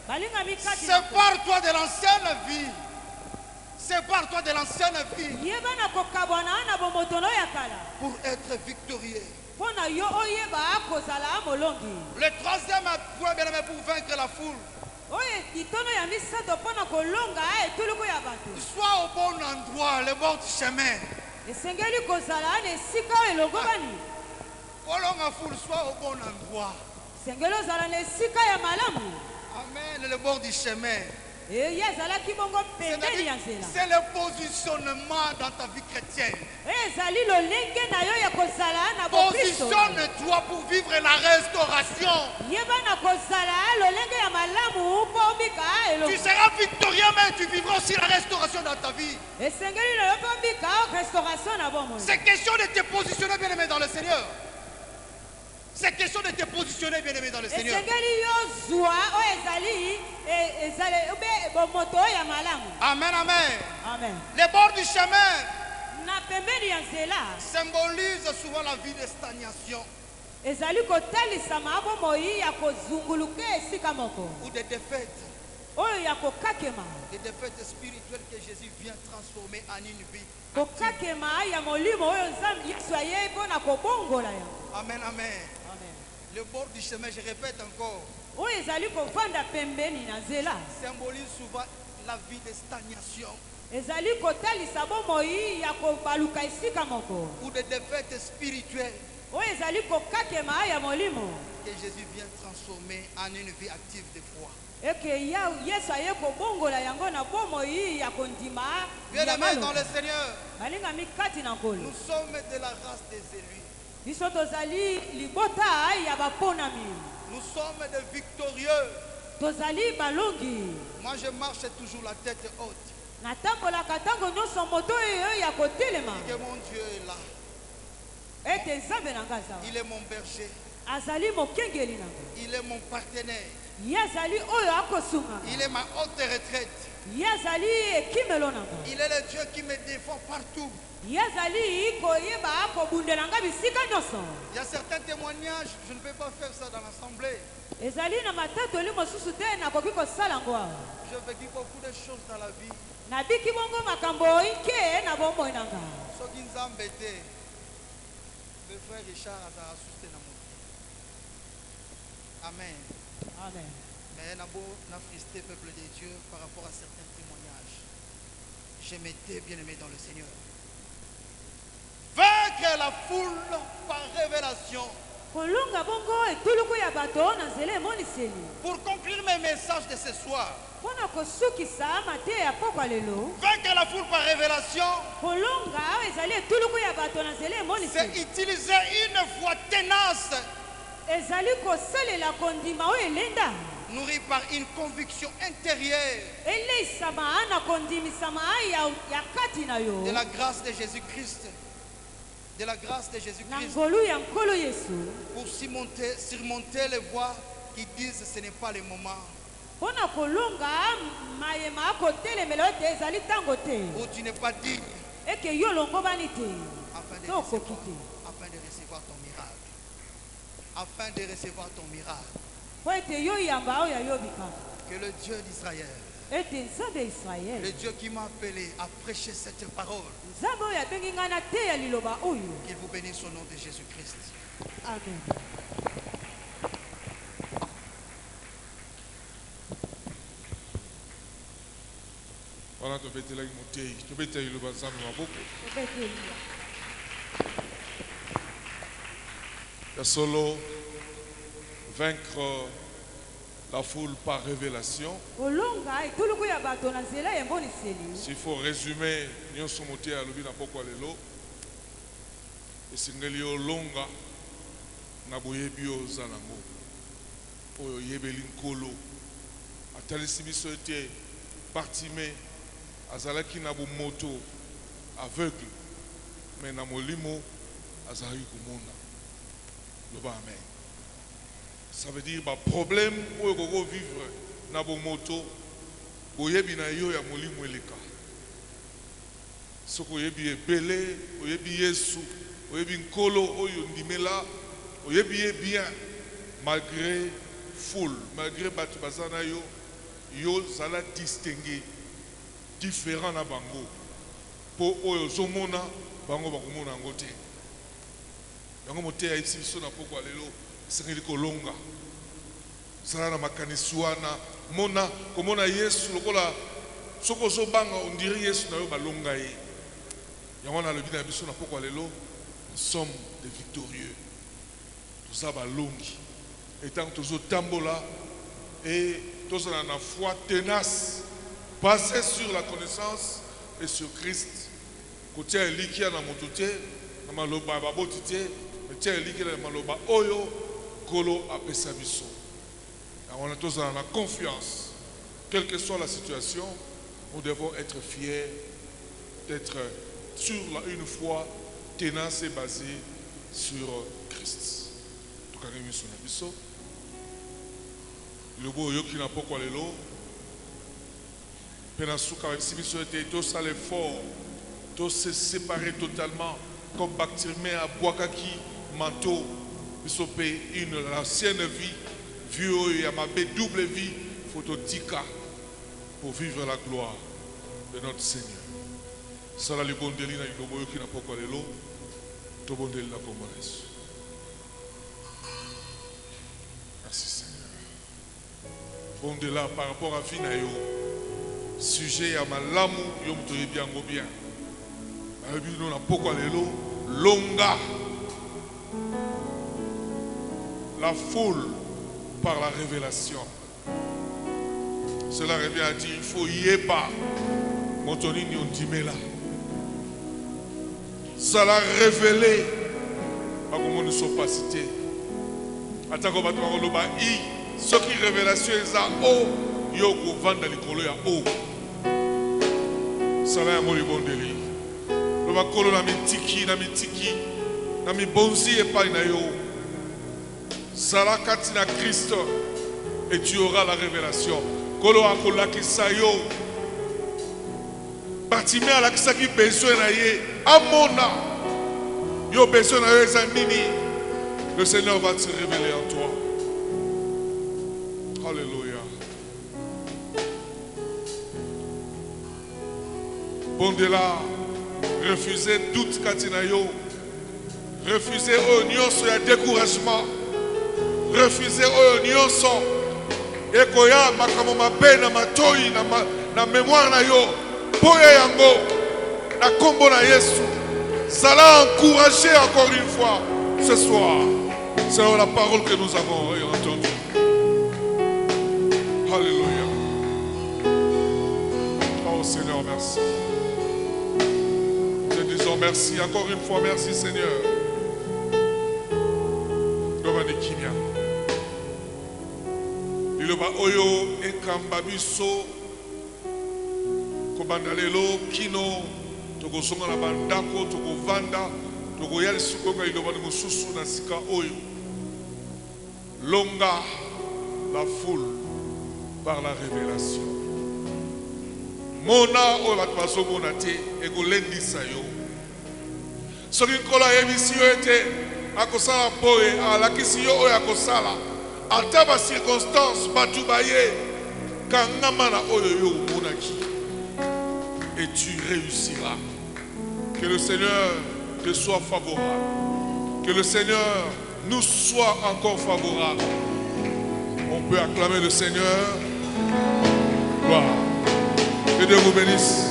Balingami kati na
sépare-toi de l'ancienne vie. Sépare-toi de l'ancienne vie
yeba na kokabwana na bomoto na yo ya kala.
pour être victorieux.
Mpo na yo oyeba akozala molongi.
Le troisième point, bien aimé, pour vaincre la foule,
Oyo litono ya misato mpo na kolonga etuluku ya bato.
sois au bon endroit, le bon chemin.
Esengeli kozala na esika oyo elongobani.
Kolonga foule, sois au bon endroit.
Esengeli ozala na esika ya malamu.
Amen, le bord du chemin.
Ye azalaki bongo pembeni ya nzela.
C'est le positionnement dans ta vie chrétienne.
Ezali lolenge na yo ya kozala na bokristo.
Positionne-toi pour vivre la restauration.
Yeba na kozala lolenge ya malamu mpo obika
Tu
elongo.
seras victorieux, mais tu vivras aussi la restauration dans ta vie.
Esengeli na yo mpo obika restauration na bomoi.
C'est question de te positionner, bien-aimé, dans le Seigneur. C'est question de te positionner, bien-aimé, dans le Seigneur.
Esengeli yo zwa oyo ezali ube bomoto oyo ya malamu.
Amen, amen.
Amen.
Les bords du chemin
Na pembeni ya nzela
symbolisent souvent la vie de stagnation
ezali kotalisama bomoi ya kozunguluka esika moko
ou de défaite.
oyo ya kokakema.
Des défaites spirituelles que Jésus vient transformer en une vie.
Kokakema ya molimo oyo nzambe yesu aye mpo na kobongola yango.
Amen, amen.
Amen.
Le bord du chemin, je répète encore,
Oyo ezali kovanda pembeni na nzela
symbolise souvent la vie de stagnation
ezali kotalisa bomoi ya kobaluka esika moko
ou de défaites spirituelles
oyo ezali kokakema ya molimo
que Jésus vient transformer en une vie active de foi.
eke yesu aye kobongola yango na bomoi ya kondima ya
Bien-aimés dans le
maloba.
Seigneur,
balingami kati na nkolo
nous sommes de la race des élus.
biso tozali libota ya baponami
Nous sommes des victorieux.
tozali balongi
Moi, je marche toujours la tête haute.
natambolaka ntango nyonso moto oyo ya kotelema
Que mon Dieu est là.
ete nzambe na ngai azawa
Il est mon berger.
azali mokengeli na ngai
Il est mon partenaire.
ye azali oyo akosungaka
Il est ma haute retraite.
ye azali ekimelo na ngai
Il est le Dieu qui me défend partout.
ye azali koyeba akobundela ngai bisika nyonso
Il y a certains témoignages, je ne peux pas faire ça dans l'assemblée.
ezali na matatoli mosusu te nakoki kosala yango awa
J'ai vécu beaucoup de choses dans la vie.
nabiki bongo makambo nke na bomoi na ngai
Soki Nzambe te. Le frère Richard a assusté na moto. Amen.
Amen.
Mais n'a fristé peuple de Dieu par rapport à certains témoignages. Je m'étais bien aimé dans le Seigneur. Vaincre la foule par révélation.
Kolonga bongo etuluku ya bato na nzela emoniseli.
Pour conclure mes messages de ce soir.
Mpona kosukisa mate ya pokwa lelo.
Vaincre la foule par révélation.
Kolonga ezali etuluku ya bato na nzela
C'est
emoniseli.
utiliser une foi tenace.
Ezali kosalela kondima oyo elenda.
Nourri par une conviction intérieure
Eleisama na kondimisama ya kati na yo.
de la grâce de Jésus-Christ. De la grâce de
Na
Jésus-Christ.
ngolu ya nkolo Yesu.
Pour surmonter les voix qui disent ce n'est pas le moment.
Mpona kolonga mayema akotelemela ete ezali ntango te.
Où tu n'es pas digne.
Eke yo longobani te.
Afin de
Tokoki te.
recevoir ton miracle. Afin de recevoir ton miracle.
Po ete yo yamba oyo ayobika.
Que le Dieu d'Israël,
Ete nzambe Israel.
le Dieu qui m'a appelé à prêcher cette parole,
Nzambe oyo abengi ngai na te ya liloba oyo.
qu'il vous bénisse au nom de Jésus-Christ.
Amen.
Voilà, tu peux te la monter, tu peux te le bazar dans beaucoup. Il y a solo vaincre la foule par révélation.
Olonga etuluku ya bato na nzela ya emoniseli.
S'il faut résumer, nous sommes montés à l'objet n'importe lelo. Et c'est que longa na boyebi ozalango. Oyo yebeli nkolo. Atalisi biso ete Bartimée azalaki na moto aveugle, mais na molimo azalaki komona. Loba amen. Ça veut dire ba problème oyo koko vivre na moto boyebi na yo ya molimo eleka. Soko oyebi ebele, oyebi Yesu, oyebi nkolo oyo ndimela, oyebi ye bien malgré foule, malgré batu bazana yo, yo zala distingué différent na bango. Po oyo zomona bango bakomona ngo te. Yango mote ya iti biso na poko lelo sengeli kolonga. Zala na makanisi wana mona komona Yesu lokola soko zobanga on dirait Yesu na yo balonga ye. Yango na lobi na biso na poko lelo nous sommes des victorieux. Tous ça balongi. Et tant que tous tambola et tous on a la foi tenace basée sur la connaissance et sur Christ. Côté elikia na motote na maloba babotite mais tiens elikia na maloba oyo kolo apesa biso. On a tous la confiance. Quelle que soit la situation, nous devons être fiers d'être sur une foi tenace et basée sur Christ. En tout cas, nous sommes biso. Le beau yoki na poko lelo. Penasuka si biso était tous à l'effort, tous se séparer totalement comme Bartimée à Boakaki, manteau, biso une ancienne vie. Vieux et ma double vie, phototika pour vivre la gloire de notre Seigneur. Sala li bondeli na ilobo yoki na poko lelo, to bondeli la komoleso. Merci Seigneur. Bondela par rapport à Finayo, sujet à malamu yom to yebiango bien. Abi no na poko lelo, longa. La foule par la révélation. Cela revient à dire il faut y pas. Montonini on dit mais là. Ça l'a révélé. Pas comment nous sommes pas cités. Attends qu'on va te voir le bas. Ce qui révélation est à haut. Yoko vanda likolo ya haut. Ça va mon bon délire. Le bas kolo na mitiki na mitiki na mi bonzi et pas na yo. Salakati na Christ et tu auras la révélation. Kolo akola kisayo. Bartimée ala kisaki besoin na ye. Amona. Yo besoin na yo ezanini. Le Seigneur va se révéler en toi. Alléluia. Bondela Refusez doute katinayo. Refusez au nyonso ya découragement. Refusez au nyonso ekoya makambo mabe na matoi na mémoire na yo. Boya yango na kombo na Yesu. Zala encourager encore une fois ce soir. C'est la parole que nous avons entendue. Alléluia. Oh Seigneur, merci. Te disons merci. Encore une fois, merci Seigneur. Govanikimia. Liloba oyo ekamba biso kobanda lelo kino tokozonga na bandako tokovanda tokoya lisukonga liloba mosusu na sika oyo. Longa la foule par la révélation. Mona o la bazo mona te ekolendisa yo. Soki nkola yebisi yo ete akosala boye alakisi yo oyo akosala. Ata ba circonstance batu baye kangama na oyo yo monaki. Et tu réussiras. Que le Seigneur te soit favorable. Que le Seigneur nous soit encore favorable. On peut acclamer le Seigneur. Gloire. Que Dieu vous bénisse.